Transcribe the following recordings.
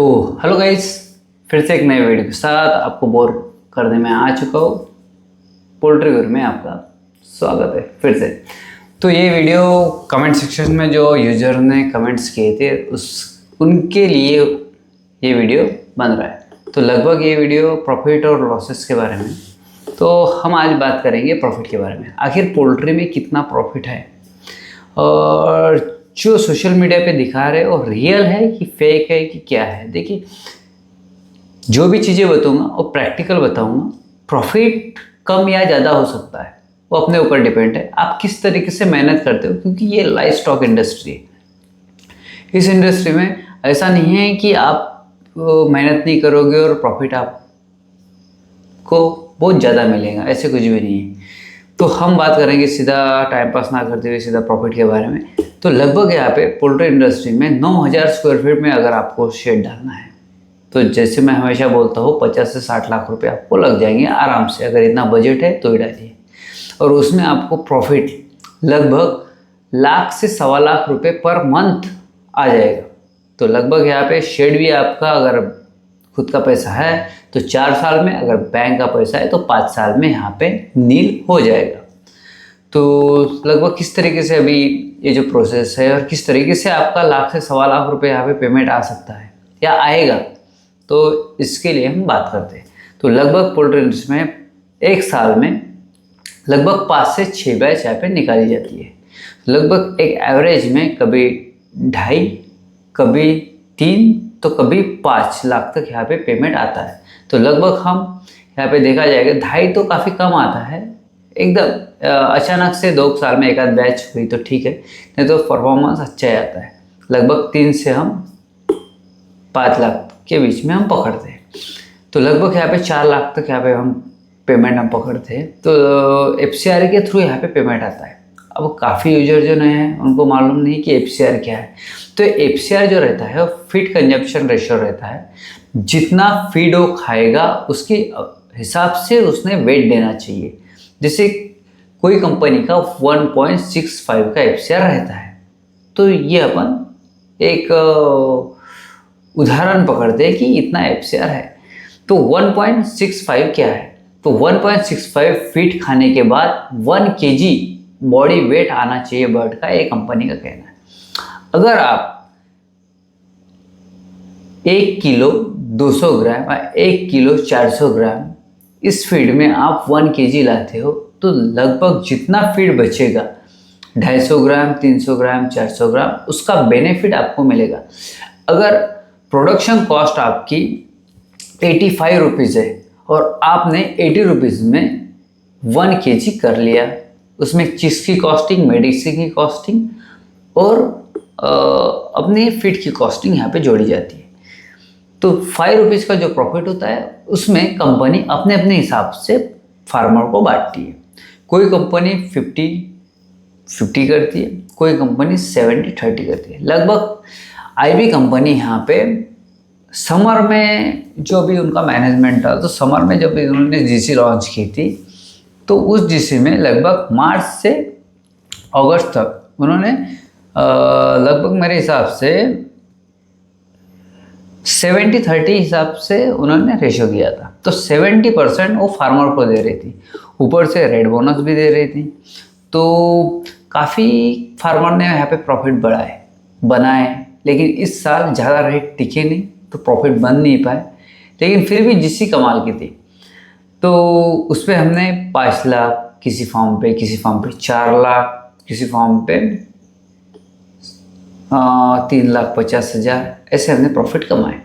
तो hello guys, फिर से एक नए वीडियो के साथ आपको बोर करने में आ चुका हूँ। पोल्ट्री घर में आपका स्वागत है फिर से। तो ये वीडियो कमेंट सेक्शन में जो यूजर ने कमेंट्स किए थे उनके लिए ये वीडियो बन रहा है। तो लगभग ये वीडियो प्रॉफिट और लॉसेस के बारे में। तो हम आज बात करेंगे प्रॉफिट के बारे में। आखिर पोल्ट्री में कितना प्रॉफिट है और जो सोशल मीडिया पे दिखा रहे हैं वो रियल है कि फेक है कि क्या है। देखिए, जो भी चीज़ें बताऊंगा वो प्रैक्टिकल बताऊंगा। प्रॉफिट कम या ज़्यादा हो सकता है, वो अपने ऊपर डिपेंड है आप किस तरीके से मेहनत करते हो, क्योंकि ये लाइव स्टॉक इंडस्ट्री है। इस इंडस्ट्री में ऐसा नहीं है कि आप मेहनत नहीं करोगे और प्रॉफिट आपको बहुत ज़्यादा मिलेगा, ऐसे कुछ भी नहीं है। तो हम बात करेंगे सीधा, टाइम पास ना करते हुए सीधा प्रॉफिट के बारे में। तो लगभग यहाँ पे पोल्ट्री इंडस्ट्री में 9000 स्क्वायर फीट में अगर आपको शेड डालना है तो जैसे मैं हमेशा बोलता हूँ 50 से 60 लाख रुपए आपको लग जाएंगे आराम से। अगर इतना बजट है तो ही डालिए, और उसमें आपको प्रॉफिट लगभग लाख से 1.25 लाख रुपए पर मंथ आ जाएगा। तो लगभग यहाँ पे शेड भी आपका अगर खुद का पैसा है तो 4 साल में, अगर बैंक का पैसा है तो 5 साल में यहाँ पे नील हो जाएगा। तो लगभग किस तरीके से अभी ये जो प्रोसेस है और किस तरीके से आपका लाख से 1.25 लाख रुपए यहाँ पे पेमेंट आ सकता है या आएगा, तो इसके लिए हम बात करते हैं। तो लगभग पोल्ट्री इंडस्ट्री में एक साल में लगभग 5 से 6 बैच यहाँ पे निकाली जाती है। लगभग एक एवरेज में कभी 2.5, कभी 3 तो कभी 5 लाख तक यहाँ पे पेमेंट आता है। तो लगभग हम यहाँ पे देखा जाएगा 2.5 तो काफ़ी कम आता है एकदम। अचानक से 2 साल में एक आध बैच हुई तो ठीक है, नहीं तो परफॉर्मेंस अच्छा ही आता है। लगभग 3 से हम 5 लाख के बीच में हम पकड़ते हैं। तो लगभग यहाँ पे 4 लाख तक यहाँ पे हम पेमेंट हम पकड़ते हैं। तो FCR के थ्रू यहाँ पे पेमेंट आता है। अब काफ़ी यूजर जो नए हैं उनको मालूम नहीं कि FCR क्या है। तो FCR जो रहता है वो फीड कंजप्शन रेशियो रहता है। जितना फीड वो खाएगा उसके हिसाब से उसने वेट देना चाहिए। जैसे कोई कंपनी का 1.65 का FCR रहता है, तो ये अपन एक उदाहरण पकड़ते हैं कि इतना FCR है। तो 1.65 क्या है? तो 1.65 फीट खाने के बाद 1 kg बॉडी वेट आना चाहिए बर्ड का, एक कंपनी का कहना है। अगर आप 1 किलो 200 ग्राम या 1 किलो 400 ग्राम इस फीड में आप 1 kg लाते हो, तो लगभग जितना फीड बचेगा 250 ग्राम 300 ग्राम 400 ग्राम उसका बेनिफिट आपको मिलेगा। अगर प्रोडक्शन कॉस्ट आपकी 85 रुपीज़ है और आपने 80 रुपीज़ में 1 kg कर लिया, उसमें चीज़ की कॉस्टिंग, मेडिसिन की कॉस्टिंग और अपनी फीड की कॉस्टिंग यहाँ पे जोड़ी जाती है। तो 5 रुपीज़ का जो प्रॉफिट होता है उसमें कंपनी अपने अपने हिसाब से फार्मर को बांटती है। कोई कंपनी 50-50 करती है, कोई कंपनी 70-30 करती है। लगभग IB कंपनी यहाँ पे समर में जो भी उनका मैनेजमेंट था, तो समर में जब उन्होंने GC लॉन्च की थी तो उस GC में लगभग मार्च से अगस्त तक उन्होंने लगभग मेरे हिसाब से 70-30 हिसाब से उन्होंने रेशो किया था। तो 70% वो फार्मर को दे रही थी, ऊपर से रेड बोनस भी दे रही थी। तो काफ़ी फार्मर ने यहाँ पे प्रॉफिट बनाए, लेकिन इस साल ज़्यादा रेट टिके नहीं तो प्रॉफिट बन नहीं पाए। लेकिन फिर भी GC कमाल की थी। तो उस पर हमने 5 लाख किसी फार्म पे 4 लाख, किसी फार्म पे 3,50,000 ऐसे हमने प्रॉफिट कमाए।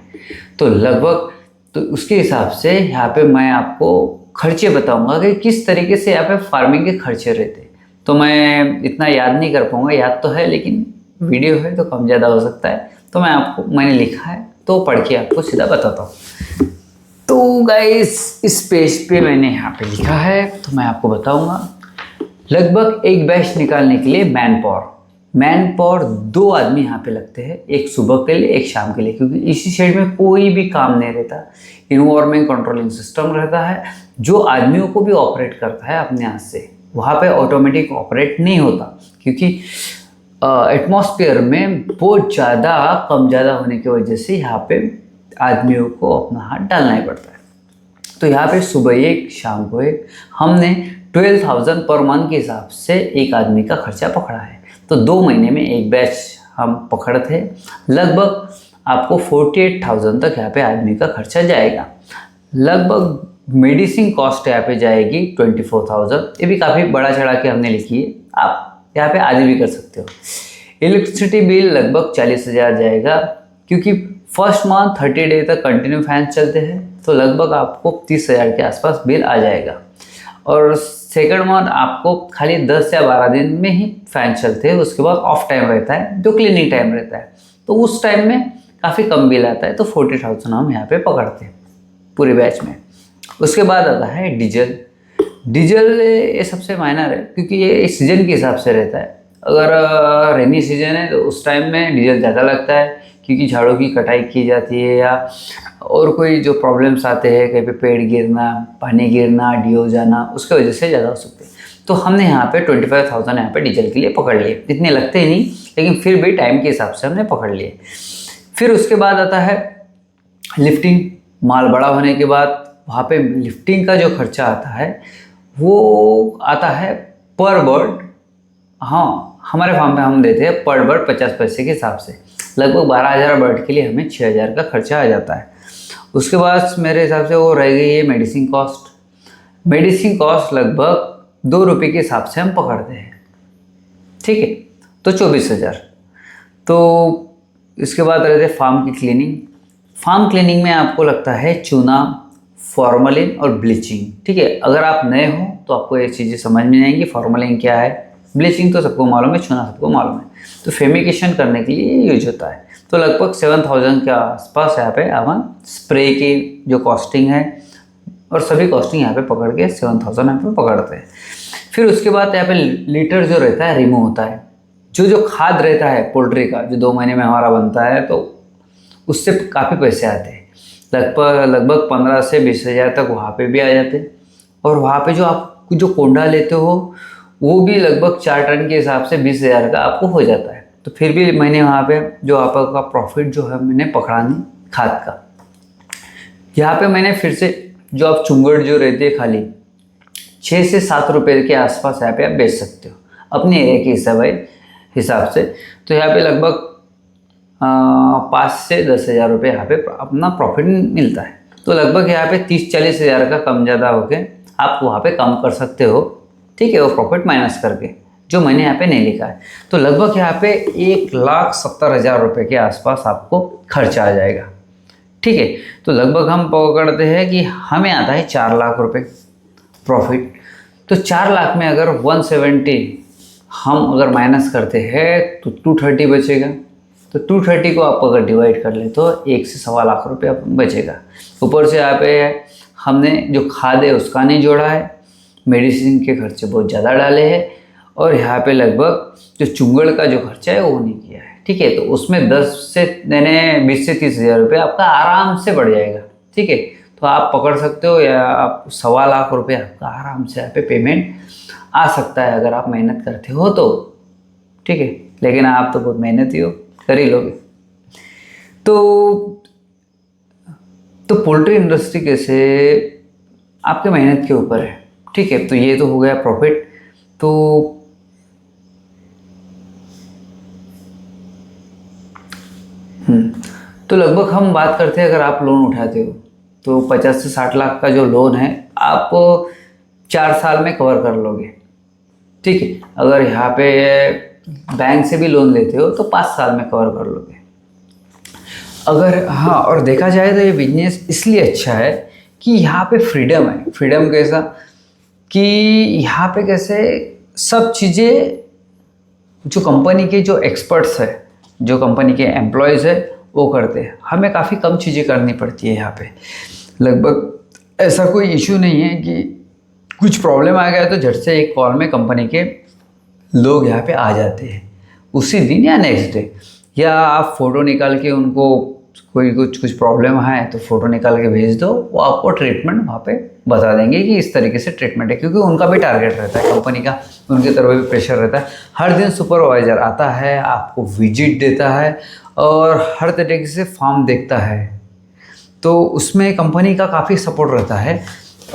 तो लगभग तो उसके हिसाब से यहाँ पे मैं आपको खर्चे बताऊंगा कि किस तरीके से यहाँ पे फार्मिंग के खर्चे रहते। तो मैं इतना याद नहीं कर पाऊंगा, याद तो है लेकिन वीडियो है तो कम ज़्यादा हो सकता है। तो मैंने लिखा है तो पढ़ के आपको सीधा बताता हूँ। तो गाइस, इस पेज पे मैंने यहाँ पे लिखा है तो मैं आपको बताऊंगा। लगभग एक बैच निकालने के लिए मैन पावर 2 आदमी यहाँ पे लगते हैं, एक सुबह के लिए एक शाम के लिए, क्योंकि इसी शेड में कोई भी काम नहीं रहता। इन्वायरमेंट कंट्रोलिंग सिस्टम रहता है जो आदमियों को भी ऑपरेट करता है अपने हाथ से। वहाँ पे ऑटोमेटिक ऑपरेट नहीं होता, क्योंकि एटमॉस्फेयर में बहुत ज़्यादा कम ज़्यादा होने की वजह से यहाँ पे आदमियों को अपना हाथ डालना ही पड़ता है। तो यहाँ पे सुबह एक शाम को एक हमने 12,000 पर मंथ के हिसाब से एक आदमी का खर्चा पकड़ा है। तो 2 महीने में एक बैच हम पकड़ते लगभग आपको 48,000 तक यहाँ पे आदमी का खर्चा जाएगा। लगभग मेडिसिन कॉस्ट यहाँ पे जाएगी 24,000। ये भी काफ़ी बड़ा चढ़ा के हमने लिखी है, आप यहाँ पे आगे भी कर सकते हो। इलेक्ट्रिसिटी बिल लगभग 40,000 जाएगा, क्योंकि फर्स्ट मंथ 30 डे तक कंटिन्यू फैन चलते हैं, तो लगभग आपको 30,000 के आसपास बिल आ जाएगा। और सेकंड मंथ आपको खाली 10 या 12 दिन में ही फैन चलते हैं, उसके बाद ऑफ टाइम रहता है जो क्लीनिंग टाइम रहता है, तो उस टाइम में काफ़ी कम बिल आता है। तो 40,000 हम यहाँ पे पकड़ते हैं पूरे बैच में। उसके बाद आता है डीजल। डीजल ये सबसे माइनर है, क्योंकि ये सीज़न के हिसाब से रहता है। अगर रेनी सीजन है तो उस टाइम में डीजल ज़्यादा लगता है, क्योंकि झाड़ों की कटाई की जाती है या और कोई जो प्रॉब्लम्स आते हैं, कहीं पे पेड़ गिरना, पानी गिरना, डियो जाना, उसके वजह से ज़्यादा हो सकते हैं। तो हमने यहाँ पे 25,000 यहाँ पे डीजल के लिए पकड़ लिए। इतने लगते ही नहीं, लेकिन फिर भी टाइम के हिसाब से हमने पकड़ लिए। फिर उसके बाद आता है लिफ्टिंग। माल बड़ा होने के बाद वहाँ पे लिफ्टिंग का जो खर्चा आता है वो आता है पर बर्ड। हाँ, हमारे फार्म पे हम देते हैं पर बर्ड 50 पैसे के हिसाब से। लगभग 12,000 बर्ड के लिए हमें 6,000 का खर्चा आ जाता है। उसके बाद मेरे हिसाब से वो रह गई है मेडिसिन कॉस्ट। मेडिसिन कॉस्ट लगभग 2 रुपये के हिसाब से हम पकड़ते हैं, ठीक है, तो 24,000। तो इसके बाद रहते फार्म की क्लीनिंग। फार्म क्लीनिंग में आपको लगता है चूना, फॉर्मलिन और ब्लीचिंग, ठीक है। अगर आप नए हो तो आपको ये चीज़ें समझ में आएंगी। फॉर्मलिन क्या है, ब्लीचिंग तो सबको मालूम है, चूना सबको मालूम है। तो फेमिकेशन करने के लिए यूज होता है। तो लगभग 7,000 के आसपास यहाँ पे हम स्प्रे की जो कॉस्टिंग है और सभी कॉस्टिंग यहाँ पे पकड़ के 7,000 यहाँ पे पकड़ते हैं। फिर उसके बाद यहाँ पे लीटर जो रहता है रिमूव होता है। जो खाद रहता है पोल्ट्री का, जो 2 महीने में हमारा बनता है, तो उससे काफ़ी पैसे आते हैं। लगभग 15 से 20,000 तक वहाँ पे भी आ जाते हैं। और वहाँ पे जो आप जो कोंडा लेते हो वो भी लगभग 4 टन के हिसाब से 20,000 का आपको हो जाता है। तो फिर भी मैंने वहाँ पे जो आपका प्रॉफिट जो है मैंने पकड़ा नहीं खाद का। यहाँ पे मैंने फिर से जो आप चुंगड़ जो रहती है खाली 6 से 7 रुपये के आसपास यहाँ पे आप बेच सकते हो अपने एरिया के हिसाब से। तो यहाँ पे लगभग 5 से 10,000 रुपये यहाँ पे अपना प्रॉफिट मिलता है। तो लगभग यहाँ पे 30-40,000 का कम ज़्यादा होके आप वहाँ पे कम कर सकते हो, ठीक है, वो प्रॉफिट माइनस करके, जो मैंने यहाँ पे नहीं लिखा है। तो लगभग यहाँ पे 1,70,000 रुपये के आसपास आपको खर्चा आ जाएगा, ठीक है। तो लगभग हम पकड़ते हैं कि हमें आता है 4 लाख रुपये प्रॉफिट। तो 4 लाख में अगर 170 हम अगर माइनस करते हैं तो 230 बचेगा। तो 230 को आप अगर डिवाइड कर ले तो 1 से 1.25 लाख रुपये बचेगा। ऊपर से यहाँ पे हमने जो खाद है उसका नहीं जोड़ा है, मेडिसिन के खर्चे बहुत ज़्यादा डाले हैं, और यहाँ पे लगभग जो चुंगड़ का जो खर्चा है वो नहीं किया है, ठीक है। तो उसमें 20 से 30,000 रुपये आपका आराम से बढ़ जाएगा, ठीक है। तो आप पकड़ सकते हो, या आप 1.25 लाख रुपये आपका आराम से यहाँ पे पेमेंट आ सकता है अगर आप मेहनत करते हो तो, ठीक है। लेकिन आप तो बहुत मेहनती हो, कर ही लोगे। तो पोल्ट्री इंडस्ट्री कैसे आपके मेहनत के ऊपर है, ठीक है। तो ये तो हो गया प्रॉफिट। तो लगभग हम बात करते हैं, अगर आप लोन उठाते हो तो 50 से 60 लाख का जो लोन है आप 4 साल में कवर कर लोगे, ठीक है। अगर यहाँ पे बैंक से भी लोन लेते हो तो 5 साल में कवर कर लोगे। अगर हाँ, और देखा जाए तो ये बिजनेस इसलिए अच्छा है कि यहाँ पे फ्रीडम है। फ्रीडम कैसा कि यहाँ पे कैसे सब चीज़ें जो कंपनी के जो एक्सपर्ट्स है, जो कंपनी के एम्प्लॉयज़ है वो करते हैं। हमें काफ़ी कम चीज़ें करनी पड़ती है यहाँ पे। लगभग ऐसा कोई इशू नहीं है कि कुछ प्रॉब्लम आ गया तो झट से एक कॉल में कंपनी के लोग यहाँ पे आ जाते हैं उसी दिन या नेक्स्ट डे। या आप फ़ोटो निकाल के उनको कोई कुछ प्रॉब्लम है तो फ़ोटो निकाल के भेज दो, वो आपको ट्रीटमेंट वहाँ पे बता देंगे कि इस तरीके से ट्रीटमेंट है। क्योंकि उनका भी टारगेट रहता है कंपनी का, उनकी तरफ भी प्रेशर रहता है। हर दिन सुपरवाइज़र आता है, आपको विजिट देता है और हर तरीके से फार्म देखता है। तो उसमें कंपनी का काफ़ी सपोर्ट रहता है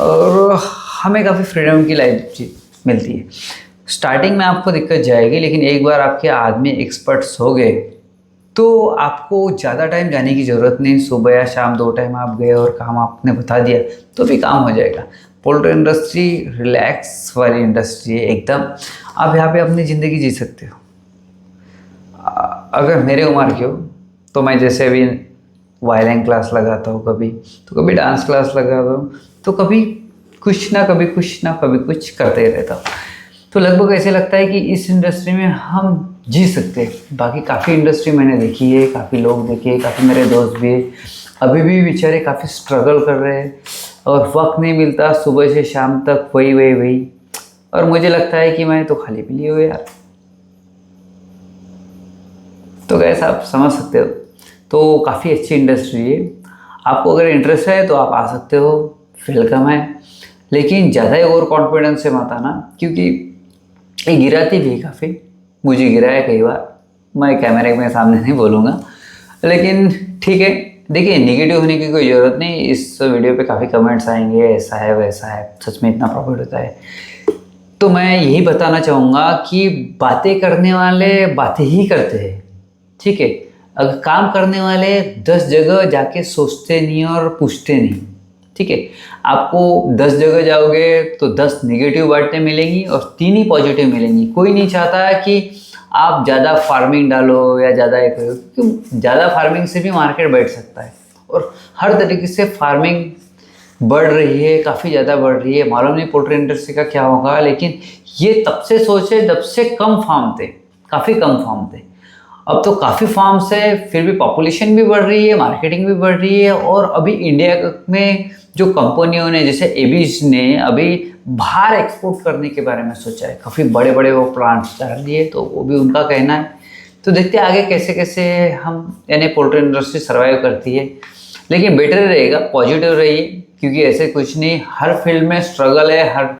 और हमें काफ़ी फ्रीडम की लाइफ मिलती है। स्टार्टिंग में आपको दिक्कत जाएगी, लेकिन एक बार आपके आदमी एक्सपर्ट्स हो गए तो आपको ज़्यादा टाइम जाने की ज़रूरत नहीं। सुबह या शाम 2 टाइम आप गए और काम आपने बता दिया तो भी काम हो जाएगा। पोल्ट्री इंडस्ट्री रिलैक्स वाली इंडस्ट्री है एकदम। आप यहाँ पे अपनी ज़िंदगी जी सकते हो। अगर मेरे उम्र की हो तो मैं जैसे अभी वायलिन क्लास लगाता हूँ, कभी डांस क्लास लगाता हूँ, तो कभी कुछ ना कभी कुछ करते रहता हूँ। तो लगभग ऐसे लगता है कि इस इंडस्ट्री में हम जी सकते हैं। बाकी काफ़ी इंडस्ट्री मैंने देखी है, काफ़ी लोग देखे हैं, काफ़ी मेरे दोस्त भी हैं, अभी भी बेचारे काफ़ी स्ट्रगल कर रहे हैं और वक्त नहीं मिलता, सुबह से शाम तक वही। और मुझे लगता है कि मैं तो खाली पीली हूँ यार। तो कैसे आप समझ सकते हो, तो काफ़ी अच्छी इंडस्ट्री है। आपको अगर इंटरेस्ट है तो आप आ सकते हो, वेलकम है। लेकिन ज़्यादा ही ओवर कॉन्फिडेंस से मत आना, क्योंकि ये गिराती भी काफ़ी, मुझे गिराया कई बार। मैं कैमरे में सामने नहीं बोलूँगा, लेकिन ठीक है। देखिए, नेगेटिव होने की कोई ज़रूरत नहीं। इस वीडियो पे काफ़ी कमेंट्स आएंगे, ऐसा है वैसा है, सच में इतना प्रॉफिट होता है। तो मैं यही बताना चाहूँगा कि बातें करने वाले बातें ही करते हैं, ठीक है। अगर काम करने वाले 10 जगह जाके सोचते नहीं और पूछते नहीं, ठीक है। आपको 10 जगह जाओगे तो 10 नेगेटिव बातें मिलेंगी और 3 ही पॉजिटिव मिलेंगी। कोई नहीं चाहता है कि आप ज़्यादा फार्मिंग डालो या ज़्यादा एक, क्योंकि ज़्यादा फार्मिंग से भी मार्केट बैठ सकता है और हर तरीके से फार्मिंग बढ़ रही है, काफ़ी ज़्यादा बढ़ रही है। मालूम नहीं पोल्ट्री इंडस्ट्री का क्या होगा, लेकिन ये तब से सोचे जब से कम फार्म थे, काफ़ी कम फार्म थे। अब तो काफ़ी फार्म्स है, फिर भी पॉपुलेशन भी बढ़ रही है, मार्केटिंग भी बढ़ रही है। और अभी इंडिया में जो कंपनियों ने, जैसे एबीज ने अभी बाहर एक्सपोर्ट करने के बारे में सोचा है, काफ़ी बड़े बड़े वो प्लांट्स डाल दिए, तो वो भी उनका कहना है। तो देखते हैं आगे कैसे कैसे हम, यानी पोल्ट्री इंडस्ट्री सर्वाइव करती है। लेकिन बेटर रहेगा, पॉजिटिव रहिए, क्योंकि ऐसे कुछ नहीं, हर फील्ड में स्ट्रगल है, हर